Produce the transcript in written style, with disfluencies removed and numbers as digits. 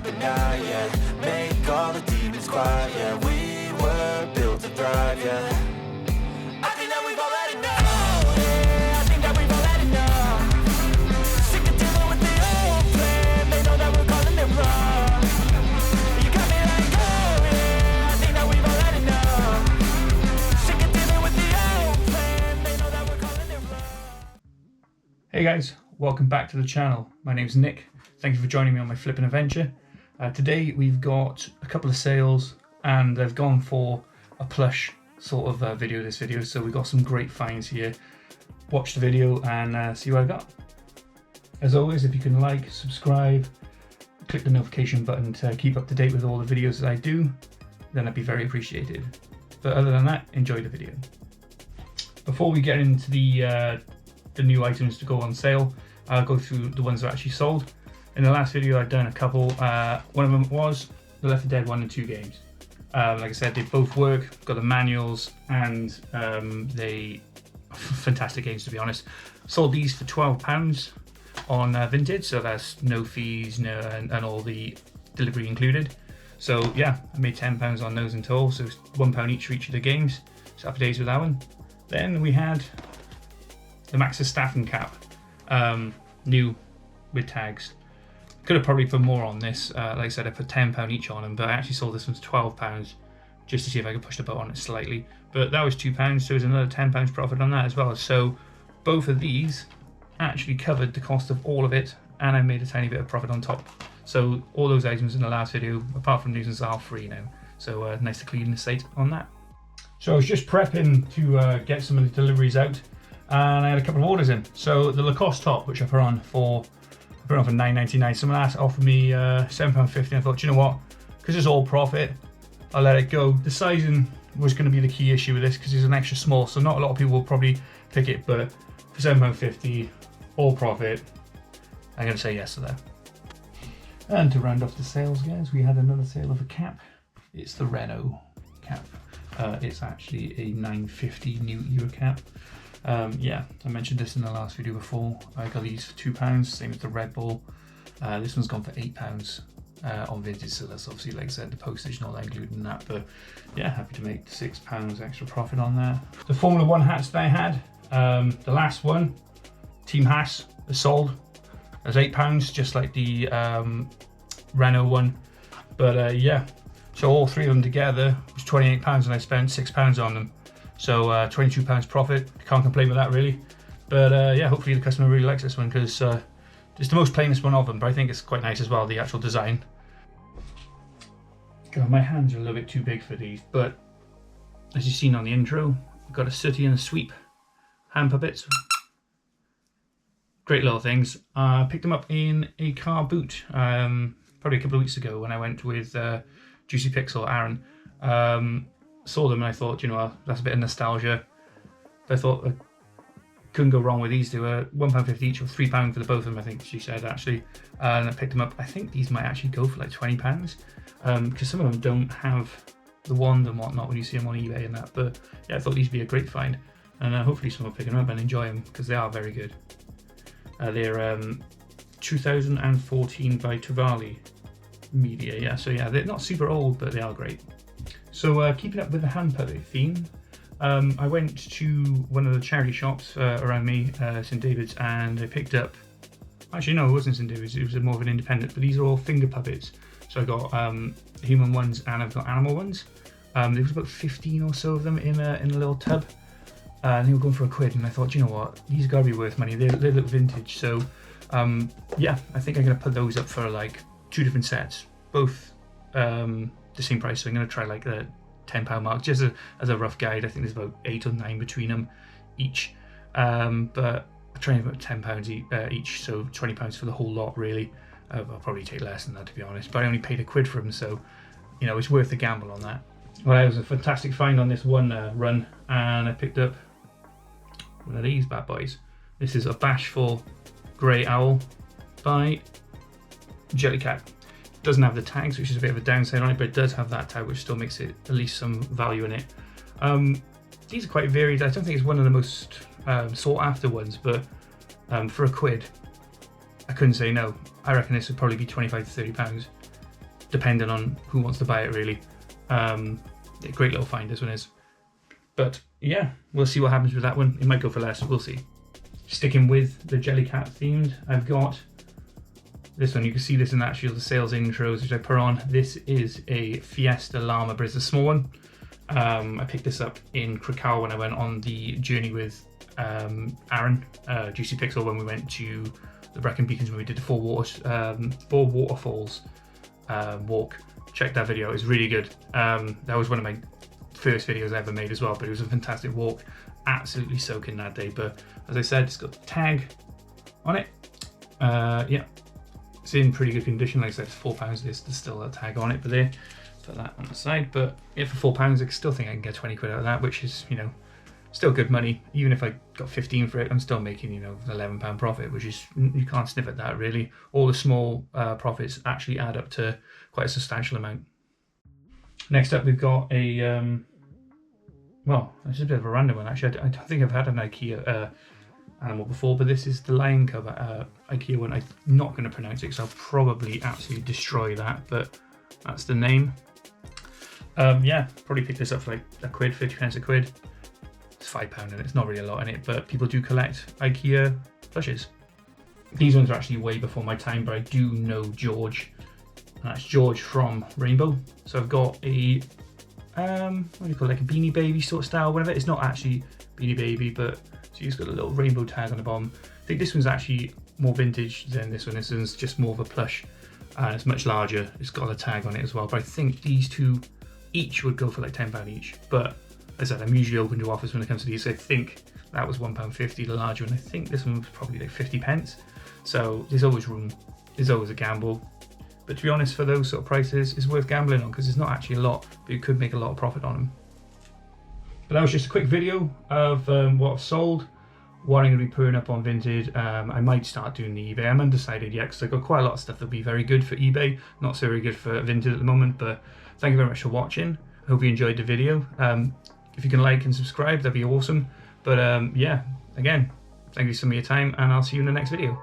at night, yeah. Make all the demons quiet, yeah. We were built to thrive, yeah. I think that we've all had enough, yeah. I think that we've all had enough. Sick of dealing with the old plan. They know that we're calling it wrong. You got me like, oh yeah. I think that we've all had enough. Sick of dealing with the old plan. They know that we're calling it wrong. Hey guys, welcome back to the channel. My name's Nick. Thank you for joining me on my flipping adventure. Today we've got a couple of sales and I've gone for a plush sort of video, so we've got some great finds here. Watch the video and see what I got. As always, if you can like, subscribe, click the notification button to keep up to date with all the videos that I do, then I'd be very appreciated. But other than that, enjoy the video. Before we get into the new items to go on sale, I'll go through the ones that are actually sold. In the last video I've done a couple. One of them was the Left 4 Dead 1 and 2 games. Like I said, they both work, got the manuals, and they fantastic games, to be honest. Sold these for £12 on Vinted, so that's no fees, and all the delivery included. So yeah, I made £10 on those in total, so it's £1 each for each of the games. So happy days with that one. Then we had the Maxis Staffing Cap, new with tags. Could have probably put more on this. Like I said, I put £10 each on them, but I actually sold this one for £12 just to see if I could push the boat on it slightly. But that was £2, so there's another £10 profit on that as well. So both of these actually covered the cost of all of it, and I made a tiny bit of profit on top. So all those items in the last video, apart from these, are free now. So nice to clean the slate on that. So I was just prepping to get some of the deliveries out, and I had a couple of orders in. So the Lacoste top, which I put on for £9.99. Someone offered me £7.50. I thought, you know what? Because it's all profit, I'll let it go. The sizing was going to be the key issue with this because it's an extra small, so not a lot of people will probably pick it. But for £7.50, all profit, I'm going to say yes to that. And to round off the sales, guys, we had another sale of a cap. It's the Renault cap. It's actually a 950 New Era cap. Yeah, I mentioned this in the last video before. I got these for £2, same as the Red Bull. This one's gone for £8 on Vinted, so that's obviously, like I said, the postage and all that included in that. But yeah, happy to make £6 extra profit on that. The Formula 1 hats that I had, the last one, Team Haas, is sold as £8, just like the Renault one. But yeah, so all three of them together was £28, and I spent £6 on them. So £22 profit, can't complain with that really. But yeah, hopefully the customer really likes this one because it's the most plainest one of them, but I think it's quite nice as well, the actual design. God, my hands are a little bit too big for these, but as you've seen on the intro, I've got a sooty and a sweep hand puppets. Great little things. I picked them up in a car boot probably a couple of weeks ago when I went with Juicy Pixel, Aaron. Saw them and I thought, you know, that's a bit of nostalgia. But I thought I couldn't go wrong with these. They were £1.50 each, or £3 for the both of them, I think she said actually. And I picked them up. I think these might actually go for like £20 because some of them don't have the wand and whatnot when you see them on eBay and that. But yeah, I thought these would be a great find, and hopefully someone will pick them up and enjoy them because they are very good. They're 2014 by Tavali Media. Yeah, so yeah, they're not super old, but they are great. So keeping up with the hand puppet theme, I went to one of the charity shops around me, St David's, and I picked up, actually no, it wasn't St David's, it was more of an independent, but these are all finger puppets. So I got human ones and I've got animal ones. There was about 15 or so of them in a little tub, and they were going for £1, and I thought, you know what, these have got to be worth money, they look vintage. So yeah, I think I'm going to put those up for like 2 different sets, both the same price. So I'm going to try like the £10 mark, just as a rough guide. I think there's about 8 or 9 between them each, but I try about £10 each, so £20 for the whole lot really. I'll probably take less than that, to be honest, but I only paid £1 for them, so you know, it's worth the gamble on that. Well, it was a fantastic find on this one run, and I picked up one of these bad boys. This is a Bashful Grey Owl by Jellycat. Doesn't have the tags, which is a bit of a downside on it, but it does have that tag, which still makes it at least some value in it. These are quite varied. I don't think it's one of the most sought after ones, but for £1, I couldn't say no. I reckon this would probably be £25 to £30. depending on who wants to buy it really. Yeah, great little find this one is. But yeah, we'll see what happens with that one. It might go for less, we'll see. Sticking with the Jellycat themed, I've got this one. You can see this in actually the sales intros which I put on. This is a Fiesta Llama, but it's a small one. I picked this up in Krakow when I went on the journey with Aaron, Juicy Pixel, when we went to the Brecon Beacons when we did the four waterfalls walk. Check that video, it was really good. That was one of my first videos I ever made as well, but it was a fantastic walk. Absolutely soaking that day, but as I said, it's got the tag on it. Yeah, it's in pretty good condition. Like I said, it's £4. There's still a tag on it, but there, put that on the side. But yeah, for £4, I still think I can get 20 quid out of that, which is, you know, still good money. Even if I got 15 for it, I'm still making, you know, an £11 profit, which is, you can't sniff at that really. All the small profits actually add up to quite a substantial amount. Next up, we've got a well, this is a bit of a random one actually. I don't think I've had an IKEA animal before, but this is the lion cub IKEA one. I'm not going to pronounce it because I'll probably absolutely destroy that, but that's the name. Yeah, probably picked this up for like a quid, 50 pence a quid. It's £5 and it's not really a lot in it, but people do collect IKEA plushes. These ones are actually way before my time, but I do know George. And that's George from Rainbow. So I've got a what do you call it, like a Beanie Baby sort of style, whatever. It's not actually Beanie Baby, but so it's got a little rainbow tag on the bottom. I think this one's actually more vintage than this one. This one's just more of a plush, and it's much larger. It's got a tag on it as well. But I think these two each would go for like £10 each. But as I said, I'm usually open to offers when it comes to these. So I think that was £1.50, the larger one. I think this one was probably like 50 pence. So there's always room. There's always a gamble. But to be honest, for those sort of prices, it's worth gambling on because it's not actually a lot, but you could make a lot of profit on them. But that was just a quick video of what I've sold, what I'm going to be putting up on Vinted. I might start doing the eBay. I'm undecided yet because I've got quite a lot of stuff that'll be very good for eBay, not so very good for Vinted at the moment. But thank you very much for watching. I hope you enjoyed the video. If you can like and subscribe, that'd be awesome. But yeah, again, thank you so much for your time, and I'll see you in the next video.